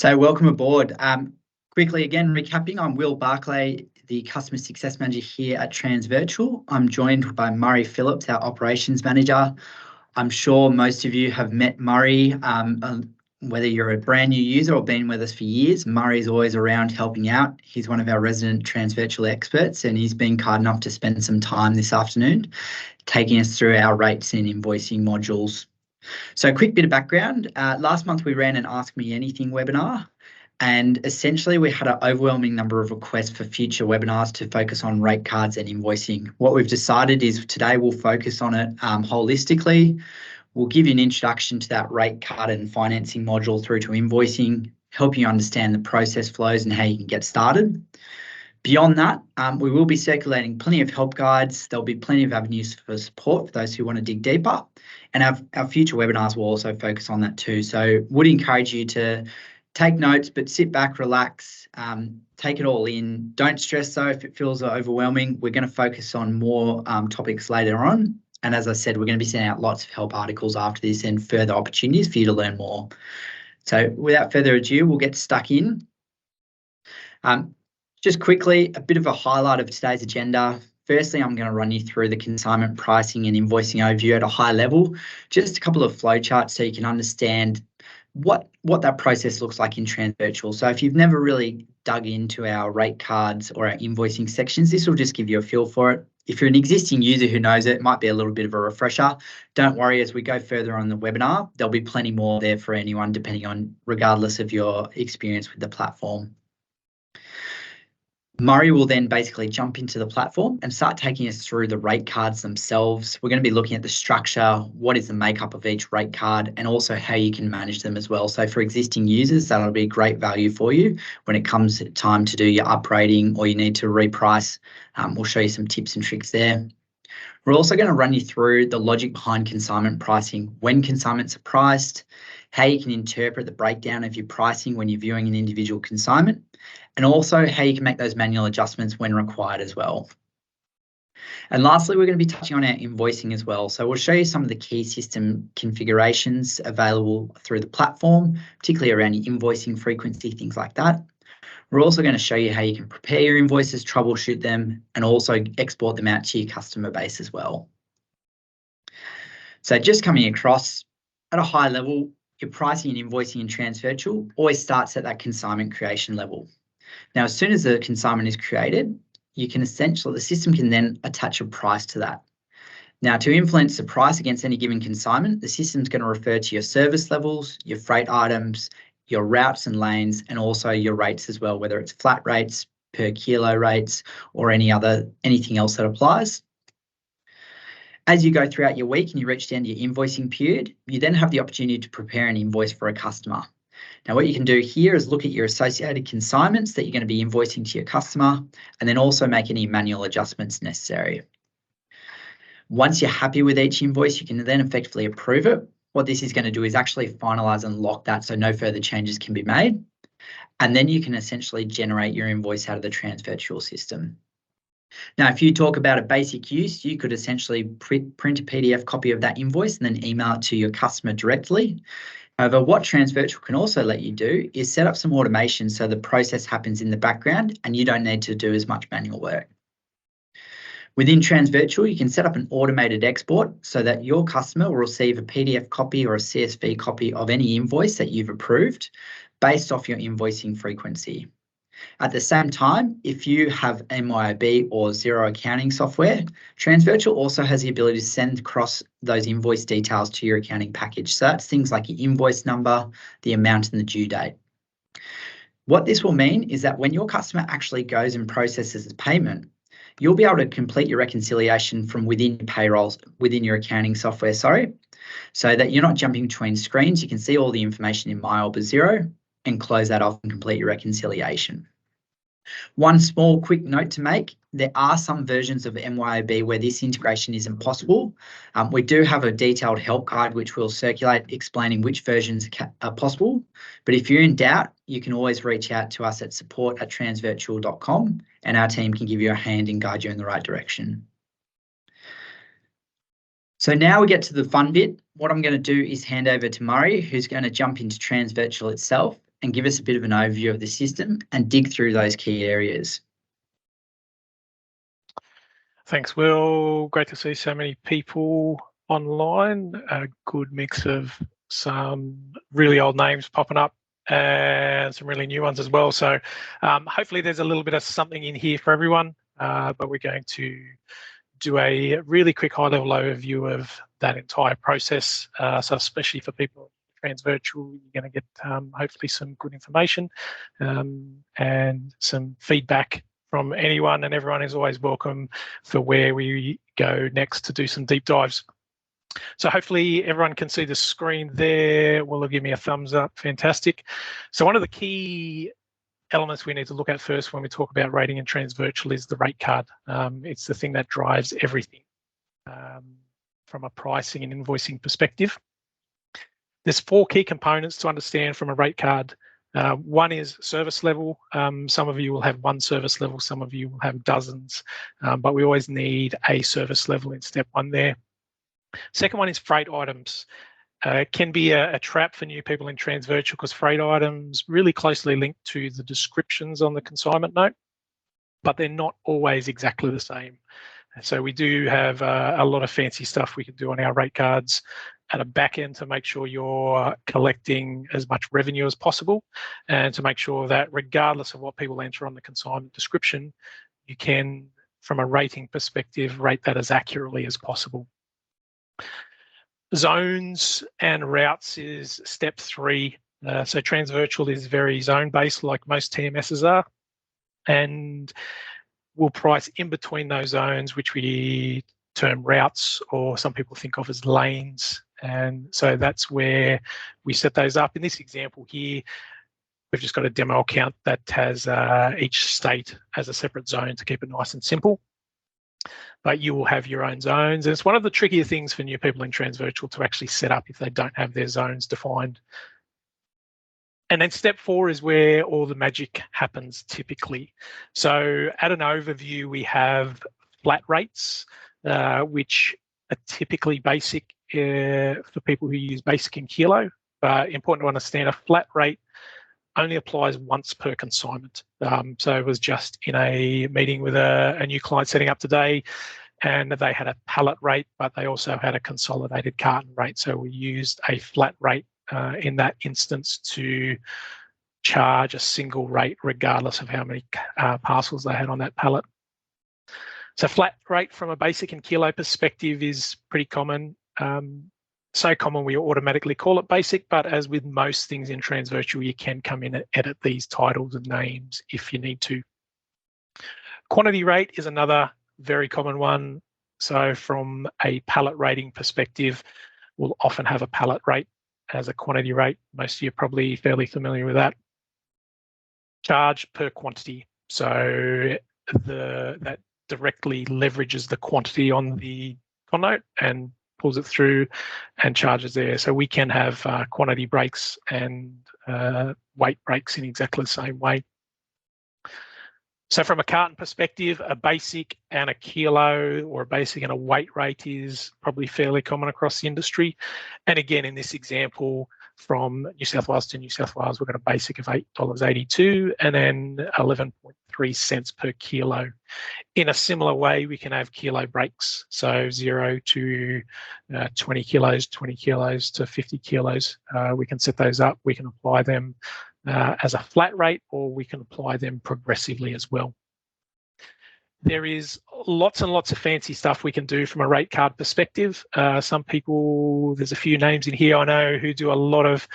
So welcome aboard. Quickly again, recapping, I'm Will Barclay, the Customer Success Manager here at Tranvirtual. I'm joined by Murray Phillips, our Operations Manager. I'm sure most of you have met Murray, whether you're a brand new user or been with us for years. Murray's always around helping out. He's one of our resident Tranvirtual experts, and he's been kind enough to spend some time this afternoon taking us through our rates and invoicing modules. So a quick bit of background. Last month we ran an Ask Me Anything webinar, and essentially we had an overwhelming number of requests for future webinars to focus on rate cards and invoicing. What we've decided is today we'll focus on it holistically. We'll give you an introduction to that rate card and financing module through to invoicing, help you understand the process flows and how you can get started. Beyond that, we will be circulating plenty of help guides. There'll be plenty of avenues for support for those who want to dig deeper. And our future webinars will also focus on that too. So would encourage you to take notes, but sit back, relax, take it all in. Don't stress though if it feels overwhelming. We're going to focus on more topics later on. And as I said, we're going to be sending out lots of help articles after this and further opportunities for you to learn more. So without further ado, we'll get stuck in. Just quickly, a bit of a highlight of today's agenda. Firstly, I'm going to run you through the consignment pricing and invoicing overview at a high level, just a couple of flowcharts so you can understand what that process looks like in Tranvirtual. So if you've never really dug into our rate cards or our invoicing sections, this will just give you a feel for it. If you're an existing user who knows it, it might be a little bit of a refresher. Don't worry, as we go further on the webinar, there'll be plenty more there for anyone, depending on, regardless of your experience with the platform. Murray will then basically jump into the platform and start taking us through the rate cards themselves. We're going to be looking at the structure, what is the makeup of each rate card, and also how you can manage them as well. So for existing users, that'll be great value for you when it comes time to do your uprating or you need to reprice. We'll show you some tips and tricks there. We're also going to run you through the logic behind consignment pricing, when consignments are priced, how you can interpret the breakdown of your pricing when you're viewing an individual consignment, and also how you can make those manual adjustments when required as well. And lastly, we're going to be touching on our invoicing as well. So we'll show you some of the key system configurations available through the platform, particularly around your invoicing frequency, things like that. We're also going to show you how you can prepare your invoices, troubleshoot them, and also export them out to your customer base as well. So just coming across at a high level, your pricing and invoicing in Tranvirtual always starts at that consignment creation level. Now, as soon as the consignment is created, the system can then attach a price to that. Now, to influence the price against any given consignment, the system's going to refer to your service levels, your freight items, your routes and lanes, and also your rates as well, whether it's flat rates, per kilo rates, or anything else that applies. As you go throughout your week and you reach the end of your invoicing period, you then have the opportunity to prepare an invoice for a customer. Now, what you can do here is look at your associated consignments that you're going to be invoicing to your customer, and then also make any manual adjustments necessary. Once you're happy with each invoice, you can then effectively approve it. What this is going to do is actually finalize and lock that so no further changes can be made. And then you can essentially generate your invoice out of the Tranvirtual system. Now, if you talk about a basic use, you could essentially print a PDF copy of that invoice and then email it to your customer directly. However, what Tranvirtual can also let you do is set up some automation so the process happens in the background and you don't need to do as much manual work. Within Tranvirtual, you can set up an automated export so that your customer will receive a PDF copy or a CSV copy of any invoice that you've approved based off your invoicing frequency. At the same time, if you have MYOB or zero accounting software, Tranvirtual also has the ability to send across those invoice details to your accounting package. So that's things like your invoice number, the amount and the due date. What this will mean is that when your customer actually goes and processes the payment, you'll be able to complete your reconciliation from within your payrolls, within your accounting software, so that you're not jumping between screens. You can see all the information in MYOB as zero and close that off and complete your reconciliation. One small quick note to make, there are some versions of MYOB where this integration isn't possible. We do have a detailed help guide which we'll circulate explaining which versions are possible. But if you're in doubt, you can always reach out to us at support@tranvirtual.com and our team can give you a hand and guide you in the right direction. So now we get to the fun bit. What I'm going to do is hand over to Murray, who's going to jump into Tranvirtual itself and give us a bit of an overview of the system and dig through those key areas. Thanks, Will. Great to see so many people online. A good mix of some really old names popping up and some really new ones as well. So hopefully there's a little bit of something in here for everyone, but we're going to do a really quick high-level overview of that entire process. So especially for people Tranvirtual, you're going to get hopefully some good information and some feedback from anyone, and everyone is always welcome for where we go next to do some deep dives. So hopefully everyone can see the screen there. Will give me a thumbs up? Fantastic. So one of the key elements we need to look at first when we talk about rating in Tranvirtual is the rate card. It's the thing that drives everything from a pricing and invoicing perspective. There's 4 key components to understand from a rate card. One is service level. Some of you will have 1 service level, some of you will have dozens, but we always need a service level in step 1 there. Second one is freight items. It can be a trap for new people in Tranvirtual because freight items really closely linked to the descriptions on the consignment note, but they're not always exactly the same. So we do have a lot of fancy stuff we can do on our rate cards at a back end to make sure you're collecting as much revenue as possible, and to make sure that regardless of what people enter on the consignment description, you can, from a rating perspective, rate that as accurately as possible. Zones and routes is step 3. So Tranvirtual is very zone-based, like most TMSs are, and we'll price in between those zones, which we term routes, or some people think of as lanes. And so that's where we set those up. In this example here, we've just got a demo account that has each state as a separate zone to keep it nice and simple. But you will have your own zones. And it's one of the trickier things for new people in Tranvirtual to actually set up if they don't have their zones defined. And then step 4 is where all the magic happens typically. So at an overview, we have flat rates, which are typically basic for people who use basic in kilo. But important to understand, a flat rate only applies once per consignment. So it was just in a meeting with a new client setting up today, and they had a pallet rate, but they also had a consolidated carton rate. So we used a flat rate in that instance to charge a single rate regardless of how many parcels they had on that pallet. So flat rate from a basic and kilo perspective is pretty common. So common we automatically call it basic, but as with most things in Tranvirtual, you can come in and edit these titles and names if you need to. Quantity rate is another very common one. So from a pallet rating perspective, we'll often have a pallet rate as a quantity rate. Most of you are probably fairly familiar with that. Charge per quantity. So that directly leverages the quantity on the con note and pulls it through and charges there. So we can have quantity breaks and weight breaks in exactly the same way. So from a carton perspective, a basic and a kilo, or a basic and a weight rate is probably fairly common across the industry. And again, in this example, from New South Wales to New South Wales, we've got a basic of $8.82 and then 11.3 cents per kilo. In a similar way, we can have kilo breaks, so 0 to 20 kilos, 20 kilos to 50 kilos. We can set those up. We can apply them as a flat rate, or we can apply them progressively as well. There is lots and lots of fancy stuff we can do from a rate card perspective. Some people, there's a few names in here I know who do a lot of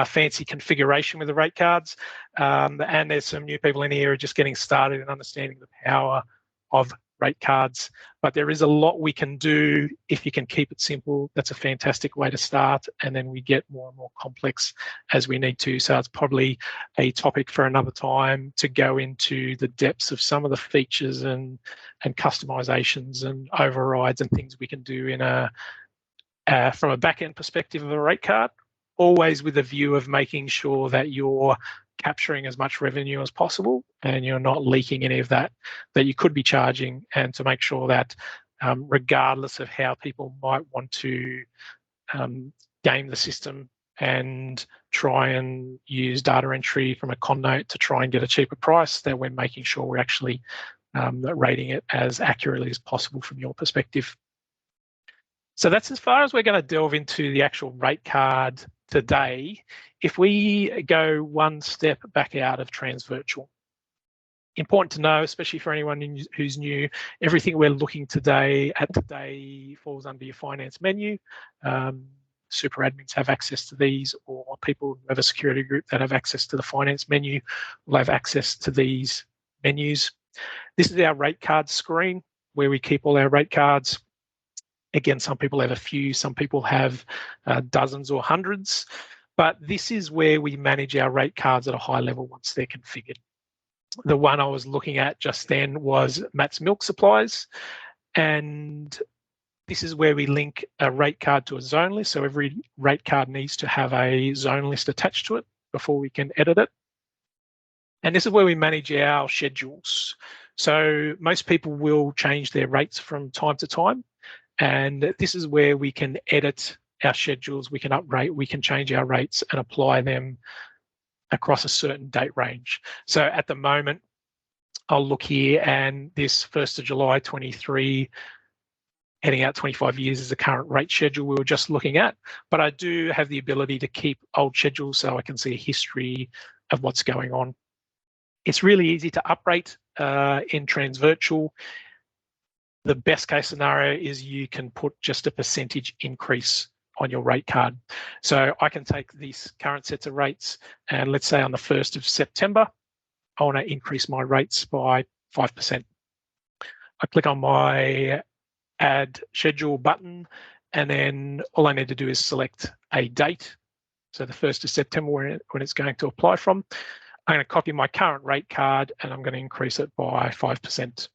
fancy configuration with the rate cards. And there's some new people in here who are just getting started in understanding the power of rate cards. But there is a lot we can do if you can keep it simple. That's a fantastic way to start. And then we get more and more complex as we need to. So it's probably a topic for another time to go into the depths of some of the features and customizations and overrides and things we can do in from a back-end perspective of a rate card, always with a view of making sure that you're capturing as much revenue as possible and you're not leaking any of that you could be charging, and to make sure that regardless of how people might want to game the system and try and use data entry from a con note to try and get a cheaper price, then we're making sure we're actually rating it as accurately as possible from your perspective. So that's as far as we're going to delve into the actual rate card today. If we go one step back out of Tranvirtual, important to know, especially for anyone who's new, everything we're looking at today falls under your finance menu. Super admins have access to these, or people who have a security group that have access to the finance menu will have access to these menus. This is our rate card screen where we keep all our rate cards. Again, some people have a few, some people have dozens or hundreds, but this is where we manage our rate cards at a high level once they're configured. The one I was looking at just then was Matt's Milk Supplies, and this is where we link a rate card to a zone list. So every rate card needs to have a zone list attached to it before we can edit it. And this is where we manage our schedules. So most people will change their rates from time to time. And this is where we can edit our schedules, we can upgrade, we can change our rates and apply them across a certain date range. So at the moment, I'll look here, and this 1st of July 23, heading out 25 years is the current rate schedule we were just looking at. But I do have the ability to keep old schedules so I can see a history of what's going on. It's really easy to uprate in Tranvirtual. The best case scenario is you can put just a percentage increase on your rate card. So I can take these current sets of rates, and let's say on the 1st of September, I want to increase my rates by 5%. I click on my add schedule button, and then all I need to do is select a date. So the 1st of September when it's going to apply from. I'm going to copy my current rate card, and I'm going to increase it by 5%.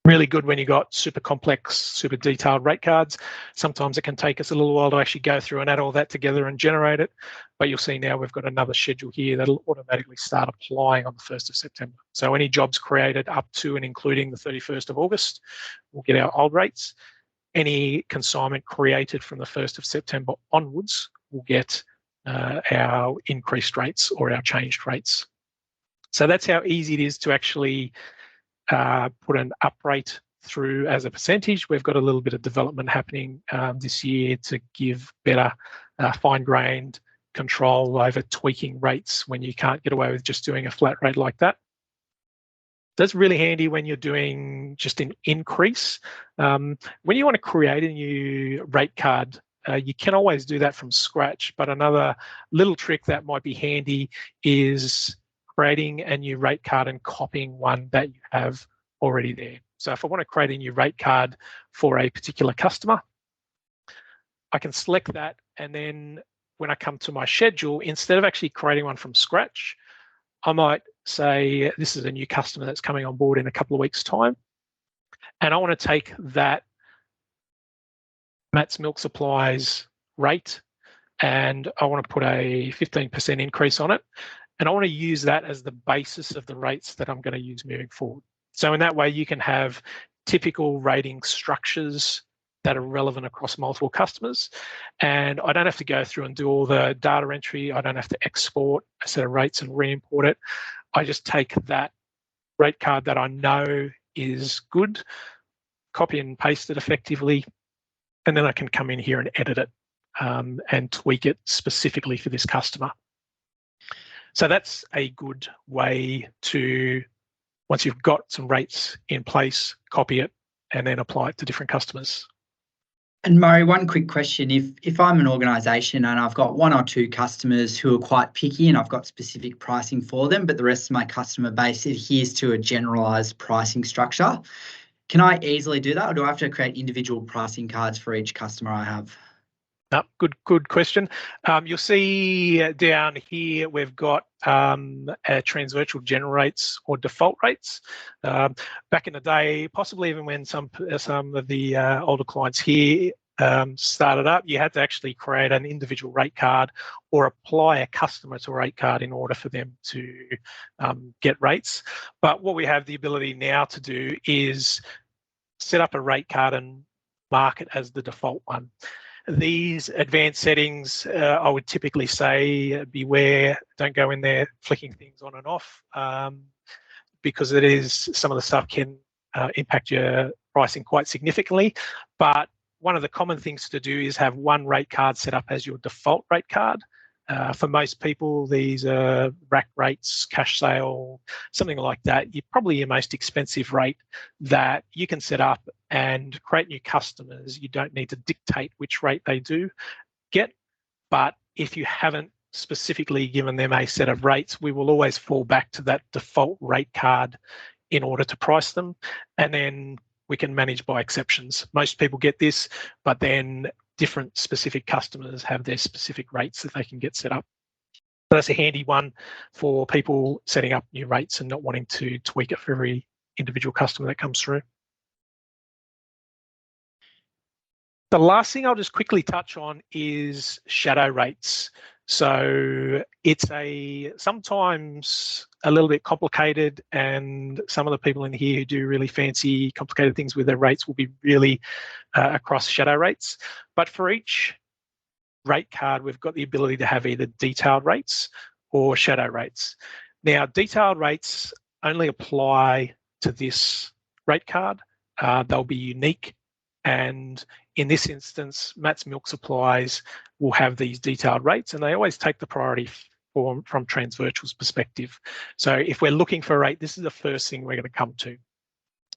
Really good when you got super complex, super detailed rate cards. Sometimes it can take us a little while to actually go through and add all that together and generate it. But you'll see now we've got another schedule here that'll automatically start applying on the 1st of September. So any jobs created up to and including the 31st of August will get our old rates. Any consignment created from the 1st of September onwards will get our increased rates or our changed rates. So that's how easy it is to actually put an up rate through as a percentage. We've got a little bit of development happening this year to give better fine-grained control over tweaking rates when you can't get away with just doing a flat rate like that. That's really handy when you're doing just an increase. When you want to create a new rate card, you can always do that from scratch, but another little trick that might be handy is creating a new rate card and copying one that you have already there. So if I want to create a new rate card for a particular customer, I can select that, and then when I come to my schedule, instead of actually creating one from scratch, I might say this is a new customer that's coming on board in a couple of weeks' time, and I want to take that Matt's Milk Supplies rate, and I want to put a 15% increase on it. And I want to use that as the basis of the rates that I'm going to use moving forward. So in that way, you can have typical rating structures that are relevant across multiple customers. And I don't have to go through and do all the data entry. I don't have to export a set of rates and re-import it. I just take that rate card that I know is good, copy and paste it effectively, and then I can come in here and edit it and tweak it specifically for this customer. So that's a good way to, once you've got some rates in place, copy it and then apply it to different customers. And Murray, one quick question. If I'm an organisation and I've got one or two customers who are quite picky and I've got specific pricing for them, but the rest of my customer base adheres to a generalised pricing structure, can I easily do that, or do I have to create individual pricing cards for each customer I have? No, good question. You'll see down here we've got Tranvirtual general rates or default rates. Back in the day, possibly even when some of the older clients here started up, you had to actually create an individual rate card or apply a customer to a rate card in order for them to get rates. But what we have the ability now to do is set up a rate card and mark it as the default one. These advanced settings, I would typically say beware, don't go in there flicking things on and off, because some of the stuff can impact your pricing quite significantly. But one of the common things to do is have one rate card set up as your default rate card. For most people, these are rack rates, cash sale, something like that. Probably your most expensive rate that you can set up and create new customers. You don't need to dictate which rate they do get. But if you haven't specifically given them a set of rates, we will always fall back to that default rate card in order to price them. And then we can manage by exceptions. Most people get this, but then different specific customers have their specific rates that they can get set up. So that's a handy one for people setting up new rates and not wanting to tweak it for every individual customer that comes through. The last thing I'll just quickly touch on is shadow rates. So it's sometimes a little bit complicated, and some of the people in here who do really fancy, complicated things with their rates will be really across shadow rates. But for each rate card, we've got the ability to have either detailed rates or shadow rates. Now, detailed rates only apply to this rate card. They'll be unique, and in this instance, Matt's Milk Supplies will have these detailed rates, and they always take the priority from Transvirtual's perspective. So if we're looking for a rate, this is the first thing we're going to come to.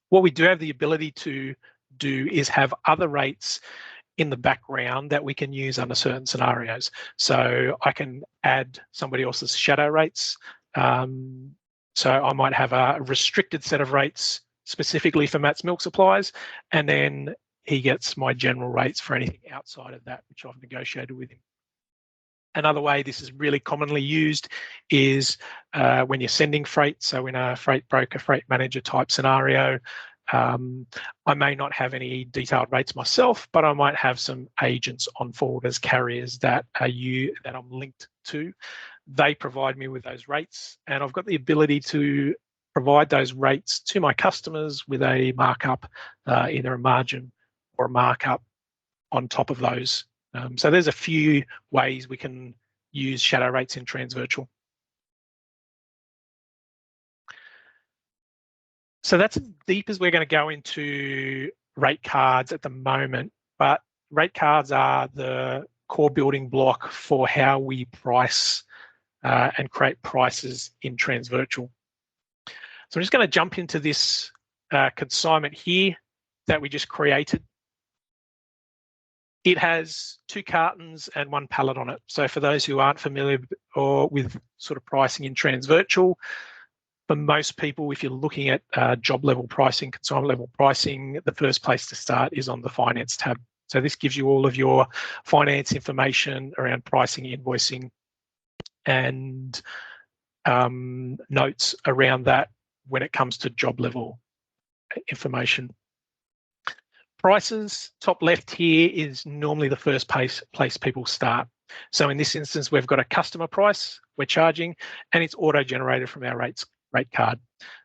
What we do have the ability to do is have other rates in the background that we can use under certain scenarios. So I can add somebody else's shadow rates. So I might have a restricted set of rates specifically for Matt's Milk Supplies, and then he gets my general rates for anything outside of that, which I've negotiated with him. Another way this is really commonly used is when you're sending freight. So in a freight broker, freight manager type scenario, I may not have any detailed rates myself, but I might have some agents on forwarders, carriers that I'm linked to. They provide me with those rates, and I've got the ability to provide those rates to my customers with a markup, either a margin or a markup on top of those. So there's a few ways we can use shadow rates in Transvirtual. So that's as deep as we're going to go into rate cards at the moment, but rate cards are the core building block for how we price and create prices in Transvirtual. So I'm just going to jump into this consignment here that we just created. It has 2 cartons and 1 pallet on it. So for those who aren't familiar or with sort of pricing in Transvirtual, for most people, if you're looking at job level pricing, consignment level pricing, the first place to start is on the finance tab. So this gives you all of your finance information around pricing, invoicing, and notes around that when it comes to job level information. Prices, top left here, is normally the first place people start. So in this instance, we've got a customer price we're charging, and it's auto-generated from our rate card.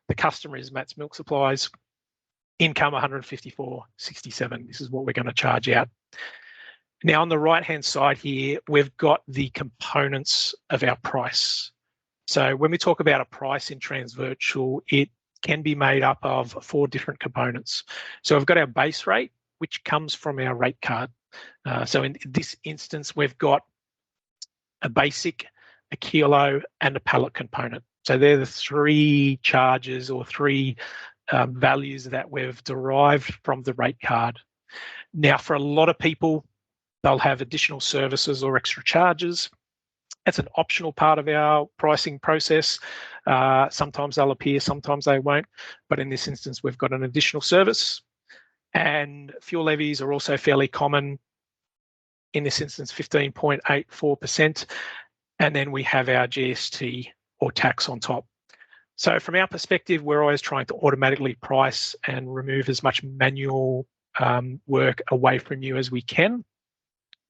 The customer is Matt's Milk Supplies. Income 154.67. This is what we're going to charge out. Now on the right-hand side here, we've got the components of our price. So when we talk about a price in Transvirtual, it can be made up of 4 different components. So we've got our base rate, which comes from our rate card. So in this instance, we've got a basic, a kilo, and a pallet component. So they're the 3 charges or 3 values that we've derived from the rate card. Now, for a lot of people, they'll have additional services or extra charges. That's an optional part of our pricing process. Sometimes they'll appear, sometimes they won't. But in this instance, we've got an additional service. And fuel levies are also fairly common. In this instance, 15.84%. And then we have our GST or tax on top. So from our perspective, we're always trying to automatically price and remove as much manual work away from you as we can.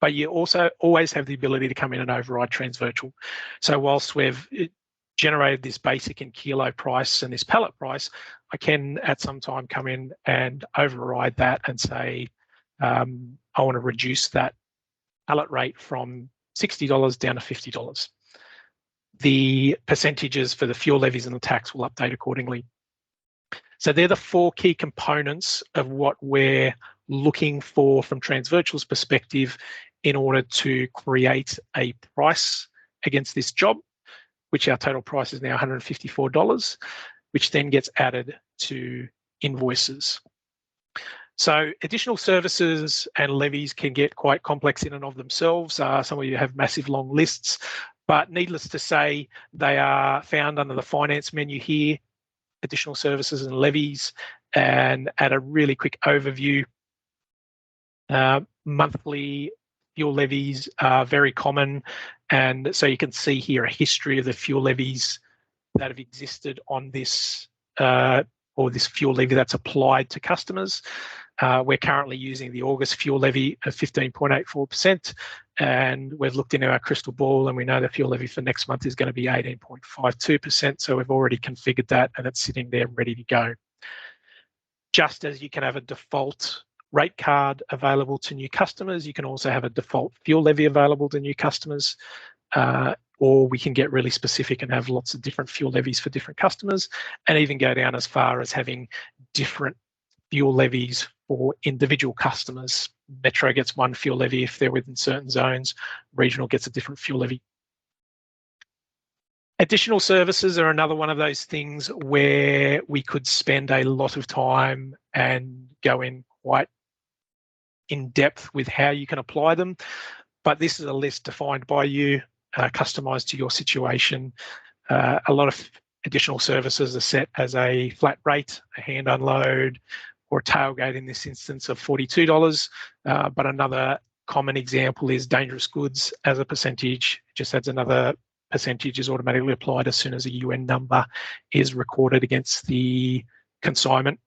But you also always have the ability to come in and override Transvirtual. So whilst we've generated this basic and kilo price and this pallet price, I can at some time come in and override that and say, I want to reduce that pallet rate from $60 down to $50. The percentages for the fuel levies and the tax will update accordingly. So they're the 4 key components of what we're looking for from Tranvirtual's perspective in order to create a price against this job, which our total price is now $154, which then gets added to invoices. So additional services and levies can get quite complex in and of themselves. Some of you have massive long lists, but needless to say, they are found under the finance menu here, additional services and levies. And at a really quick overview, monthly fuel levies are very common. And so you can see here a history of the fuel levies that have existed on this or this fuel levy that's applied to customers. We're currently using the August fuel levy of 15.84%, and we've looked into our crystal ball and we know the fuel levy for next month is going to be 18.52%. So we've already configured that and it's sitting there ready to go. Just as you can have a default rate card available to new customers, you can also have a default fuel levy available to new customers, or we can get really specific and have lots of different fuel levies for different customers, and even go down as far as having different fuel levies for individual customers. Metro gets one fuel levy if they're within certain zones, regional gets a different fuel levy. Additional services are another one of those things where we could spend a lot of time and go in quite in depth with how you can apply them. But this is a list defined by you, customized to your situation. A lot of additional services are set as a flat rate, a hand unload, or a tailgate in this instance of $42. But another common example is dangerous goods as a percentage. It just adds another percentage is automatically applied as soon as a UN number is recorded against the consignment.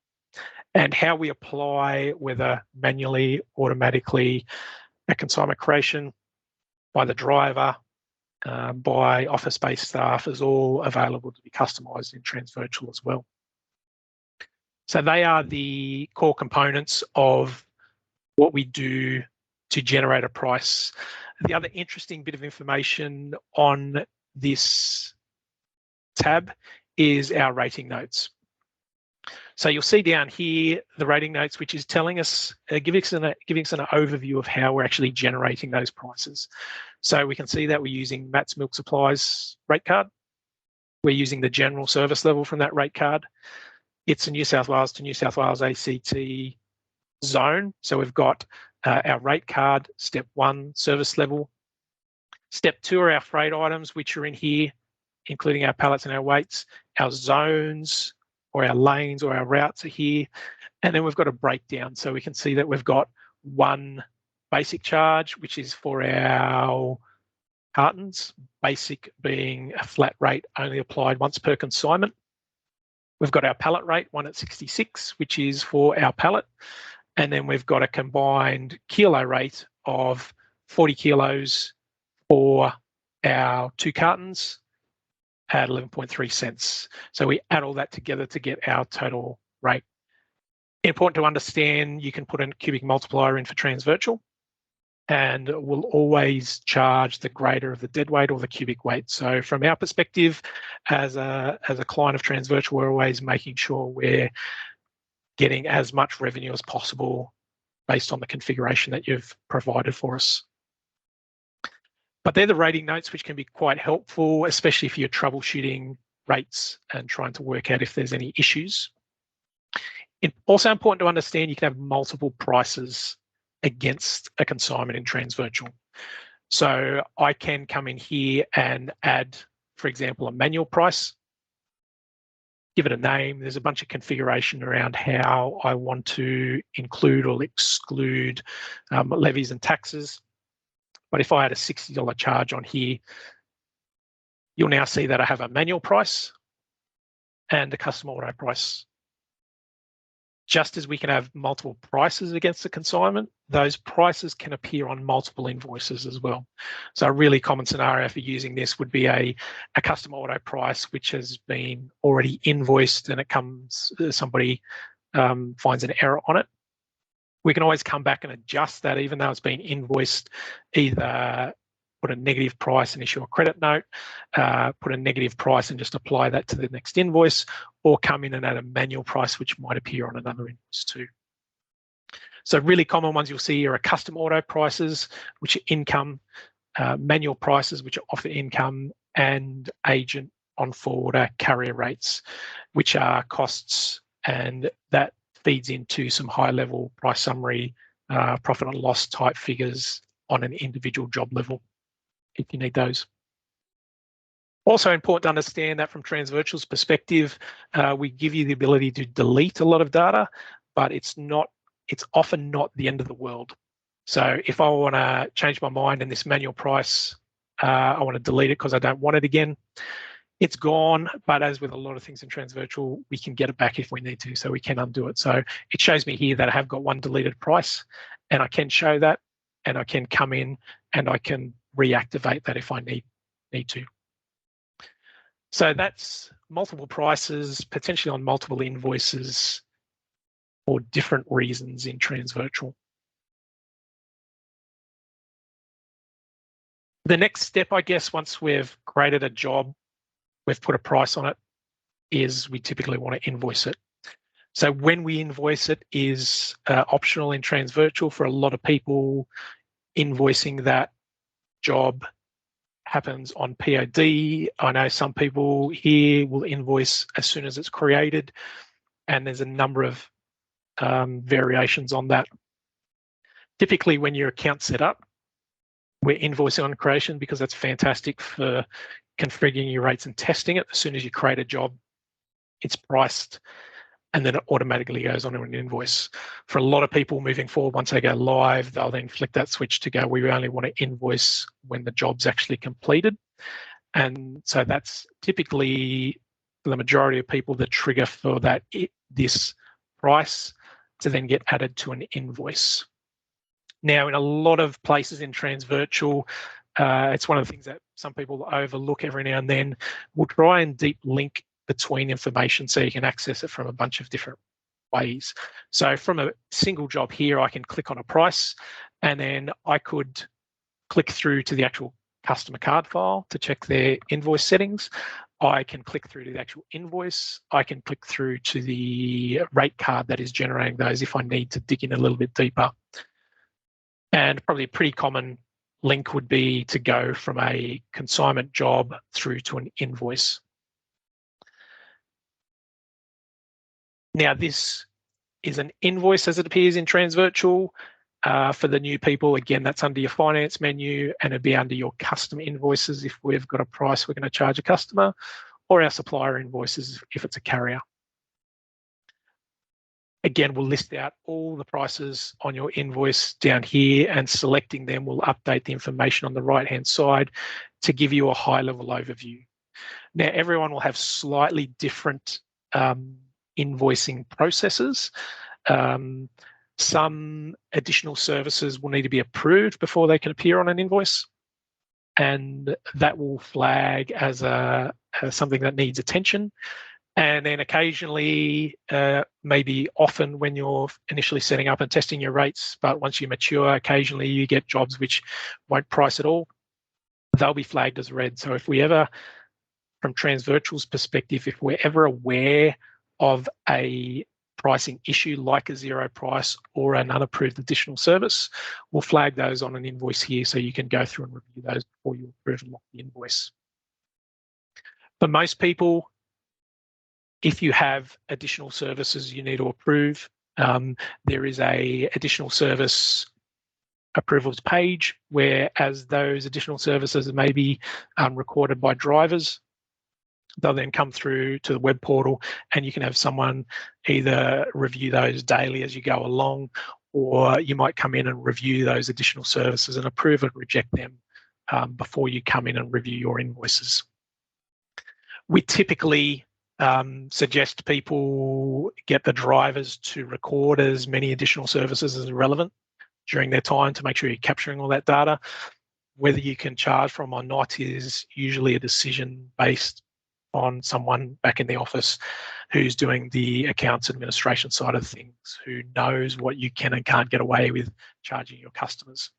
And how we apply, whether manually, automatically, a consignment creation by the driver, by office-based staff, is all available to be customized in Tranvirtual as well. So they are the core components of what we do to generate a price. The other interesting bit of information on this tab is our rating notes. So you'll see down here the rating notes, which is telling us, giving us an overview of how we're actually generating those prices. So we can see that we're using Matt's Milk Supplies rate card. We're using the general service level from that rate card. It's a New South Wales to New South Wales ACT zone. So we've got our rate card, step 1, service level. Step 2 are our freight items, which are in here, including our pallets and our weights. Our zones, or our lanes, or our routes are here. And then we've got a breakdown. So we can see that we've got one basic charge, which is for our cartons, basic being a flat rate only applied once per consignment. We've got our pallet rate, one at 66, which is for our pallet. And then we've got a combined kilo rate of 40 kilos for our 2 cartons at 11.3 cents. So we add all that together to get our total rate. Important to understand, you can put a cubic multiplier in for Tranvirtual, and we'll always charge the greater of the dead weight or the cubic weight. So from our perspective, as a client of Tranvirtual, we're always making sure we're getting as much revenue as possible based on the configuration that you've provided for us. But they're the rating notes, which can be quite helpful, especially if you're troubleshooting rates and trying to work out if there's any issues. It's also important to understand you can have multiple prices against a consignment in Tranvirtual. So I can come in here and add, for example, a manual price, give it a name. There's a bunch of configuration around how I want to include or exclude levies and taxes. But if I had a $60 charge on here, you'll now see that I have a manual price and a custom auto price. Just as we can have multiple prices against the consignment, those prices can appear on multiple invoices as well. So a really common scenario for using this would be a custom auto price, which has been already invoiced and it comes, somebody finds an error on it. We can always come back and adjust that, even though it's been invoiced, either put a negative price and issue a credit note, put a negative price and just apply that to the next invoice, or come in and add a manual price, which might appear on another invoice too. So really common ones you'll see are custom auto prices, which are income, manual prices, which are offer income, and agent on forwarder carrier rates, which are costs, and that feeds into some high level price summary, profit and loss type figures on an individual job level, if you need those. Also important to understand that from Tranvirtual's perspective, we give you the ability to delete a lot of data, but it's often not the end of the world. So if I want to change my mind and this manual price, I want to delete it because I don't want it again, it's gone. But as with a lot of things in Tranvirtual, we can get it back if we need to, so we can undo it. So it shows me here that I have got one deleted price, and I can show that, and I can come in and I can reactivate that if I need to. So that's multiple prices, potentially on multiple invoices for different reasons in Tranvirtual. The next step, I guess, once we've created a job, we've put a price on it, is we typically want to invoice it. So when we invoice it is optional in Tranvirtual. For a lot of people, invoicing that job happens on POD. I know some people here will invoice as soon as it's created, and there's a number of variations on that. Typically, when your account's set up, we're invoicing on creation because that's fantastic for configuring your rates and testing it. As soon as you create a job, it's priced, and then it automatically goes onto an invoice. For a lot of people moving forward, once they go live, they'll then flick that switch to go, we only want to invoice when the job's actually completed. And so that's typically, for the majority of people, the trigger for this price to then get added to an invoice. Now, in a lot of places in Tranvirtual, it's one of the things that some people overlook every now and then. We'll try and deep link between information so you can access it from a bunch of different ways. So from a single job here, I can click on a price, and then I could click through to the actual customer card file to check their invoice settings. I can click through to the actual invoice. I can click through to the rate card that is generating those if I need to dig in a little bit deeper. And probably a pretty common link would be to go from a consignment job through to an invoice. Now, this is an invoice as it appears in Tranvirtual. For the new people, again, that's under your finance menu, and it'd be under your custom invoices if we've got a price we're going to charge a customer, or our supplier invoices if it's a carrier. Again, we'll list out all the prices on your invoice down here, and selecting them will update the information on the right-hand side to give you a high-level overview. Now, everyone will have slightly different invoicing processes. Some additional services will need to be approved before they can appear on an invoice, and that will flag as something that needs attention. And then occasionally, maybe often when you're initially setting up and testing your rates, but once you mature, occasionally you get jobs which won't price at all. They'll be flagged as red. So if we ever, from Tranvirtual's perspective, if we're ever aware of a pricing issue like a zero price or an unapproved additional service, we'll flag those on an invoice here so you can go through and review those before you approve and lock the invoice. For most people, if you have additional services you need to approve, there is a additional service approvals page where, as those additional services may be recorded by drivers, they'll then come through to the web portal, and you can have someone either review those daily as you go along, or you might come in and review those additional services and approve and reject them before you come in and review your invoices. We typically suggest people get the drivers to record as many additional services as relevant during their time to make sure you're capturing all that data. Whether you can charge from or not is usually a decision based on someone back in the office who's doing the accounts administration side of things, who knows what you can and can't get away with charging your customers.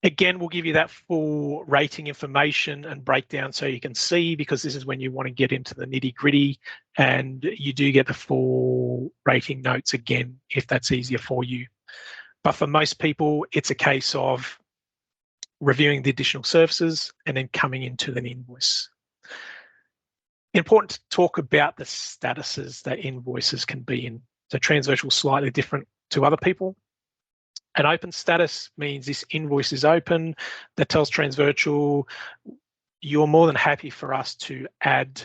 Again, we'll give you that full rating information and breakdown so you can see, because this is when you want to get into the nitty-gritty, and you do get the full rating notes again if that's easier for you. But for most people, it's a case of reviewing the additional services and then coming into an invoice. Important to talk about the statuses that invoices can be in. So Tranvirtual is slightly different to other people. An open status means this invoice is open. That tells Tranvirtual, you're more than happy for us to add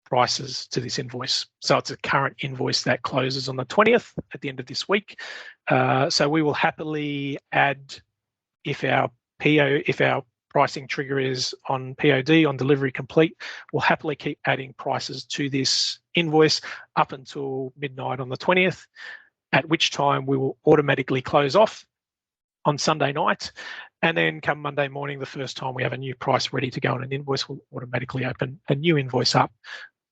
prices to this invoice. So it's a current invoice that closes on the 20th at the end of this week. So we will happily add, if our pricing trigger is on POD, on delivery complete, we'll happily keep adding prices to this invoice up until midnight on the 20th, at which time we will automatically close off on Sunday night. And then come Monday morning, the first time we have a new price ready to go on an invoice, we'll automatically open a new invoice up,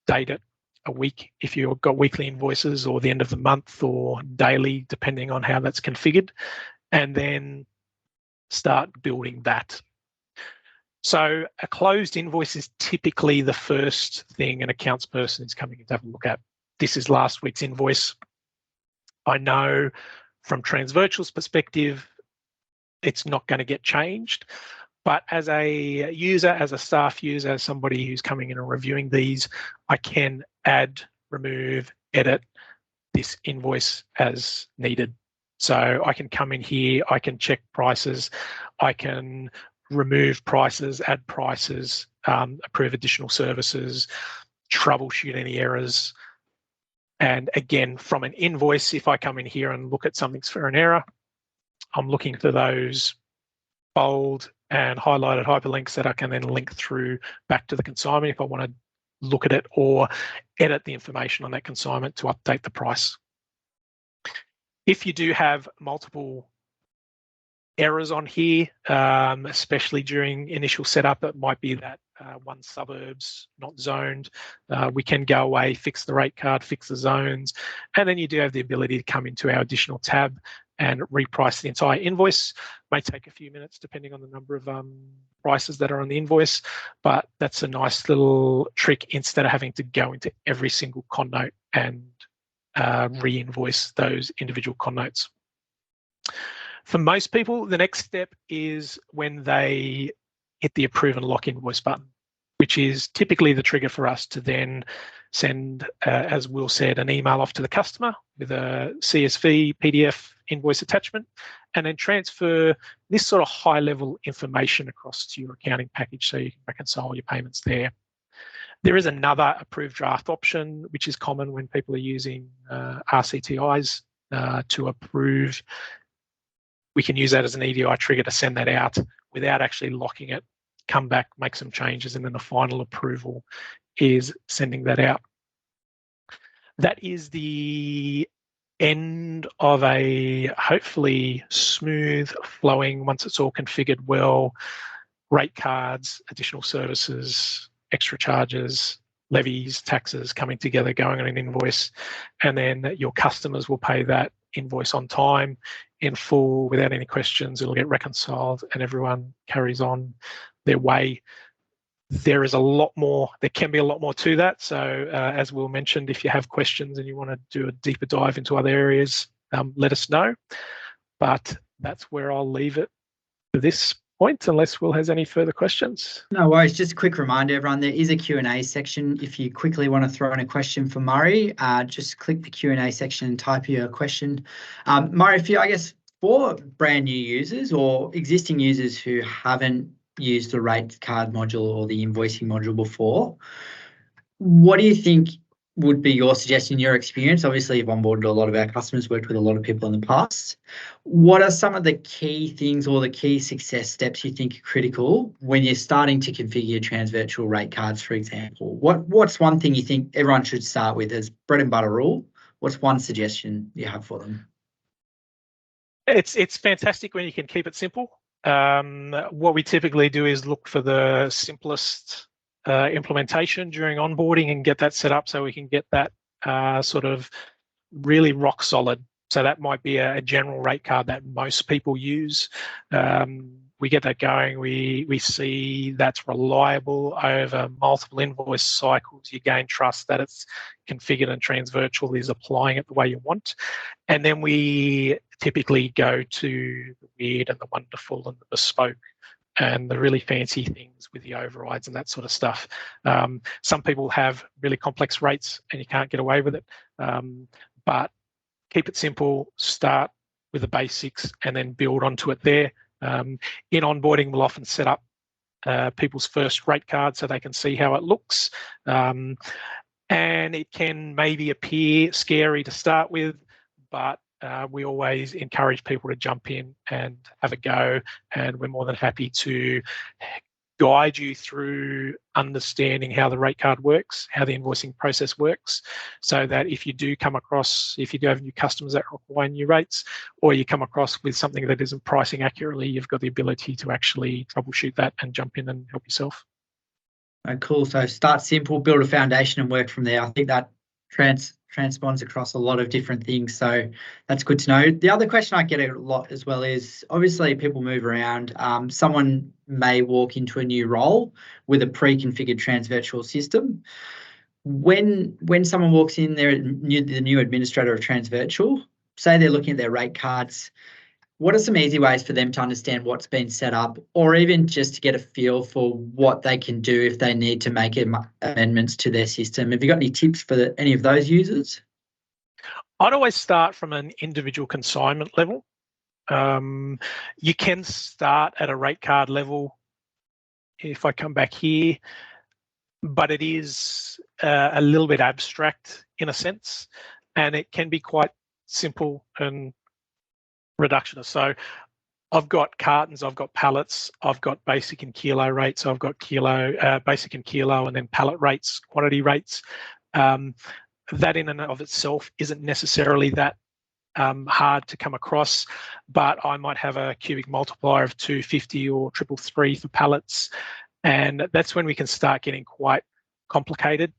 date it a week if you've got weekly invoices, or the end of the month, or daily, depending on how that's configured, and then start building that. So a closed invoice is typically the first thing an accounts person is coming in to have a look at. This is last week's invoice. I know from Tranvirtual's perspective, it's not going to get changed. But as a user, as a staff user, as somebody who's coming in and reviewing these, I can add, remove, edit this invoice as needed. So I can come in here, I can check prices, I can remove prices, add prices, approve additional services, troubleshoot any errors. And again, from an invoice, if I come in here and look at something's for an error, I'm looking for those bold and highlighted hyperlinks that I can then link through back to the consignment if I want to look at it or edit the information on that consignment to update the price. If you do have multiple errors on here, especially during initial setup, it might be that one suburb's not zoned. We can go away, fix the rate card, fix the zones, and then you do have the ability to come into our additional tab and reprice the entire invoice. May take a few minutes depending on the number of prices that are on the invoice, but that's a nice little trick instead of having to go into every single con note and re-invoice those individual con notes. For most people, the next step is when they hit the approve and lock invoice button, which is typically the trigger for us to then send, as Will said, an email off to the customer with a CSV PDF invoice attachment, and then transfer this sort of high-level information across to your accounting package so you can reconcile your payments there. There is another approved draft option, which is common when people are using RCTIs to approve. We can use that as an EDI trigger to send that out without actually locking it, come back, make some changes, and then the final approval is sending that out. That is the end of a hopefully smooth flowing, once it's all configured well, rate cards, additional services, extra charges, levies, taxes coming together, going on an invoice, and then your customers will pay that invoice on time, in full, without any questions. It'll get reconciled and everyone carries on their way. There is a lot more, there can be a lot more to that. So as Will mentioned, if you have questions and you want to do a deeper dive into other areas, let us know. But that's where I'll leave it for this point, unless Will has any further questions. No worries. Just a quick reminder, everyone, there is a Q&A section. If you quickly want to throw in a question for Murray, just click the Q&A section and type your question. Murray, if you, I guess, for brand new users or existing users who haven't used the rate card module or the invoicing module before, what do you think would be your suggestion, your experience? Obviously, you've onboarded a lot of our customers, worked with a lot of people in the past. What are some of the key things or the key success steps you think are critical when you're starting to configure Tranvirtual rate cards, for example? What's one thing you think everyone should start with as bread and butter rule? What's one suggestion you have for them? It's fantastic when you can keep it simple. What we typically do is look for the simplest implementation during onboarding and get that set up so we can get that sort of really rock solid. So that might be a general rate card that most people use. We get that going. We see that's reliable over multiple invoice cycles. You gain trust that it's configured and Tranvirtual is applying it the way you want. And then we typically go to the weird and the wonderful and the bespoke and the really fancy things with the overrides and that sort of stuff. Some people have really complex rates and you can't get away with it. But keep it simple, start with the basics and then build onto it there. In onboarding, we'll often set up people's first rate card so they can see how it looks. And it can maybe appear scary to start with, but we always encourage people to jump in and have a go. And we're more than happy to guide you through understanding how the rate card works, how the invoicing process works, so that if you do come across, if you do have new customers that require new rates, or you come across with something that isn't pricing accurately, you've got the ability to actually troubleshoot that and jump in and help yourself. Oh, cool. So start simple, build a foundation and work from there. I think that transponds across a lot of different things. So that's good to know. The other question I get a lot as well is obviously people move around. Someone may walk into a new role with a pre-configured Tranvirtual system. When someone walks in, they're the new administrator of Tranvirtual, say they're looking at their rate cards. What are some easy ways for them to understand what's been set up, or even just to get a feel for what they can do if they need to make amendments to their system? Have you got any tips for any of those users? I'd always start from an individual consignment level. You can start at a rate card level if I come back here, but it is a little bit abstract in a sense, and it can be quite simple and reductionist. So I've got cartons, I've got pallets, I've got basic and kilo rates, I've got basic and kilo, and then pallet rates, quantity rates. That in and of itself isn't necessarily that hard to come across, but I might have a cubic multiplier of 250 or 333 for pallets, and that's when we can start getting quite complicated.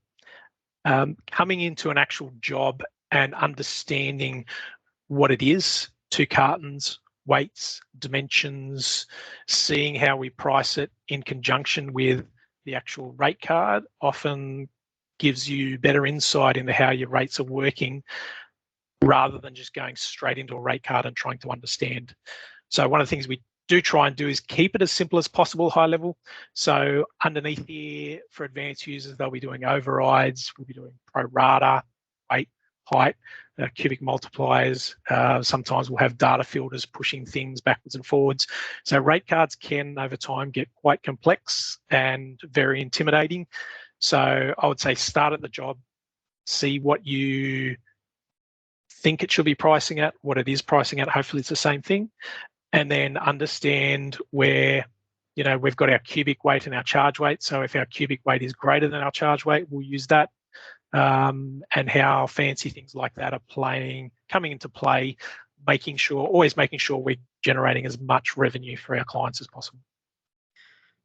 Coming into an actual job and understanding what it is, 2 cartons, weights, dimensions, seeing how we price it in conjunction with the actual rate card often gives you better insight into how your rates are working, rather than just going straight into a rate card and trying to understand. So one of the things we do try and do is keep it as simple as possible, high level. So underneath here, for advanced users, they'll be doing overrides, we'll be doing pro rata, weight, height, cubic multipliers. Sometimes we'll have data filters pushing things backwards and forwards. So rate cards can, over time, get quite complex and very intimidating. So I would say start at the job, see what you think it should be pricing at, what it is pricing at, hopefully it's the same thing, and then understand where, you know, we've got our cubic weight and our charge weight. So if our cubic weight is greater than our charge weight, we'll use that. And how fancy things like that are coming into play, always making sure we're generating as much revenue for our clients as possible.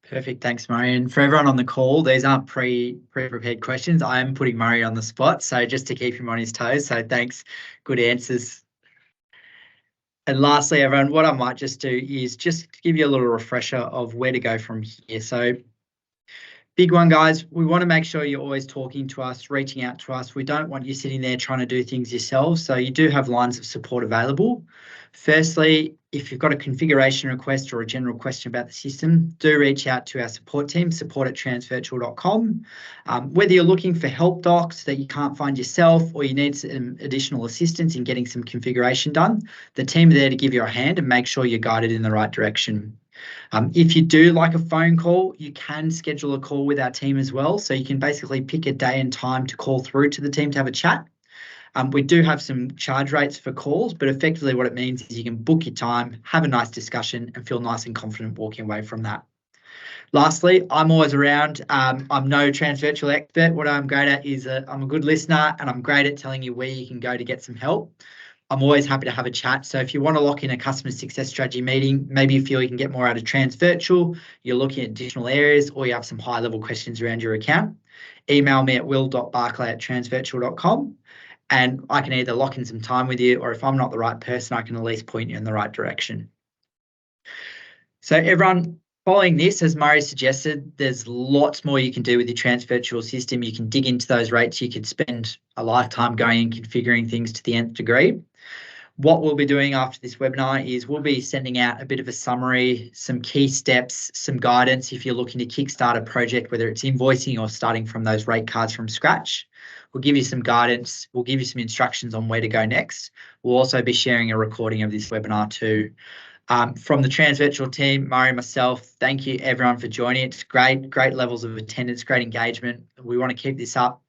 Perfect. Thanks, Murray. And for everyone on the call, these aren't pre-prepared questions. I am putting Murray on the spot, so just to keep him on his toes. So thanks. Good answers. And lastly, everyone, what I might just do is just give you a little refresher of where to go from here. So big one, guys, we want to make sure you're always talking to us, reaching out to us. We don't want you sitting there trying to do things yourselves. So you do have lines of support available. Firstly, if you've got a configuration request or a general question about the system, do reach out to our support team, support@tranvirtual.com. Whether you're looking for help docs that you can't find yourself, or you need some additional assistance in getting some configuration done, the team are there to give you a hand and make sure you're guided in the right direction. If you do like a phone call, you can schedule a call with our team as well. So you can basically pick a day and time to call through to the team to have a chat. We do have some charge rates for calls, but effectively what it means is you can book your time, have a nice discussion, and feel nice and confident walking away from that. Lastly, I'm always around. I'm no Tranvirtual expert. What I'm great at is I'm a good listener, and I'm great at telling you where you can go to get some help. I'm always happy to have a chat. So if you want to lock in a customer success strategy meeting, maybe you feel you can get more out of Tranvirtual, you're looking at additional areas, or you have some high-level questions around your account, email me at will.barclay@transvirtual.com, and I can either lock in some time with you, or if I'm not the right person, I can at least point you in the right direction. So everyone, following this, as Murray suggested, there's lots more you can do with your Tranvirtual system. You can dig into those rates. You could spend a lifetime going and configuring things to the nth degree. What we'll be doing after this webinar is we'll be sending out a bit of a summary, some key steps, some guidance if you're looking to kickstart a project, whether it's invoicing or starting from those rate cards from scratch. We'll give you some guidance. We'll give you some instructions on where to go next. We'll also be sharing a recording of this webinar too. From the Tranvirtual team, Murray and myself, thank you everyone for joining. It's great levels of attendance, great engagement. We want to keep this up.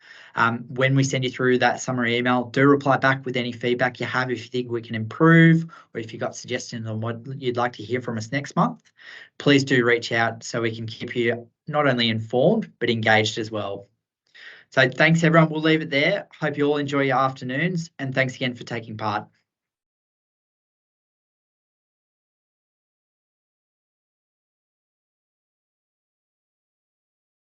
When we send you through that summary email, do reply back with any feedback you have if you think we can improve, or if you've got suggestions on what you'd like to hear from us next month. Please do reach out so we can keep you not only informed, but engaged as well. So thanks everyone, we'll leave it there. Hope you all enjoy your afternoons, and thanks again for taking part.